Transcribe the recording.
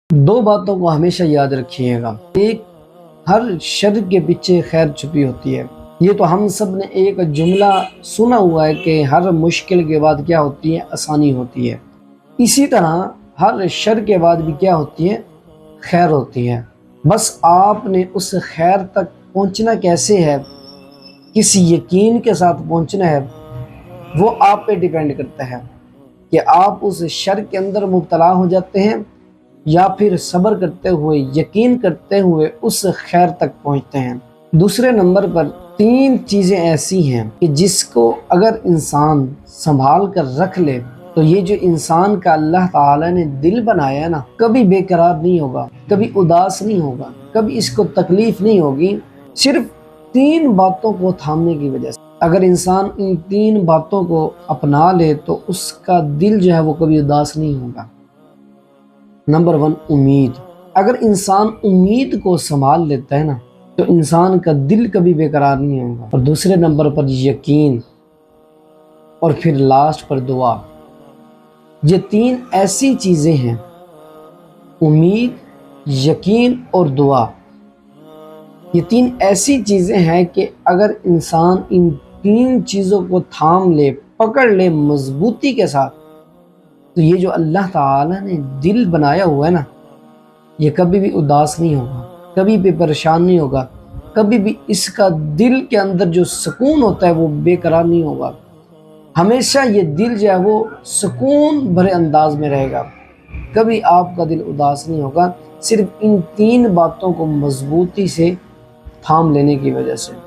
دو باتوں کو ہمیشہ یاد رکھیے گا۔ ایک، ہر شر کے پیچھے خیر چھپی ہوتی ہے۔ یہ تو ہم سب نے ایک جملہ سنا ہوا ہے کہ ہر مشکل کے بعد کیا ہوتی ہے؟ آسانی ہوتی ہے۔ اسی طرح ہر شر کے بعد بھی کیا ہوتی ہے؟ خیر ہوتی ہے۔ بس آپ نے اس خیر تک پہنچنا کیسے ہے، کس یقین کے ساتھ پہنچنا ہے، وہ آپ پہ ڈیپینڈ کرتا ہے کہ آپ اس شر کے اندر مبتلا ہو جاتے ہیں یا پھر صبر کرتے ہوئے، یقین کرتے ہوئے اس خیر تک پہنچتے ہیں۔ دوسرے نمبر پر تین چیزیں ایسی ہیں کہ جس کو اگر انسان سنبھال کر رکھ لے تو یہ جو انسان کا اللہ تعالی نے دل بنایا ہے نا، کبھی بے قرار نہیں ہوگا، کبھی اداس نہیں ہوگا، کبھی اس کو تکلیف نہیں ہوگی، صرف تین باتوں کو تھامنے کی وجہ سے۔ اگر انسان ان تین باتوں کو اپنا لے تو اس کا دل جو ہے وہ کبھی اداس نہیں ہوگا۔ نمبر 1، امید۔ اگر انسان امید کو سنبھال لیتا ہے نا تو انسان کا دل کبھی بے قرار نہیں ہوگا۔ اور دوسرے نمبر پر یقین، اور پھر لاسٹ پر دعا۔ یہ تین ایسی چیزیں ہیں، امید، یقین اور دعا، یہ تین ایسی چیزیں ہیں کہ اگر انسان ان تین چیزوں کو تھام لے، پکڑ لے مضبوطی کے ساتھ، تو یہ جو اللہ تعالی نے دل بنایا ہوا ہے نا، یہ کبھی بھی اداس نہیں ہوگا، کبھی بھی پریشان نہیں ہوگا، کبھی بھی اس کا دل کے اندر جو سکون ہوتا ہے وہ بے قرار نہیں ہوگا۔ ہمیشہ یہ دل جو ہے وہ سکون بھرے انداز میں رہے گا، کبھی آپ کا دل اداس نہیں ہوگا، صرف ان تین باتوں کو مضبوطی سے تھام لینے کی وجہ سے۔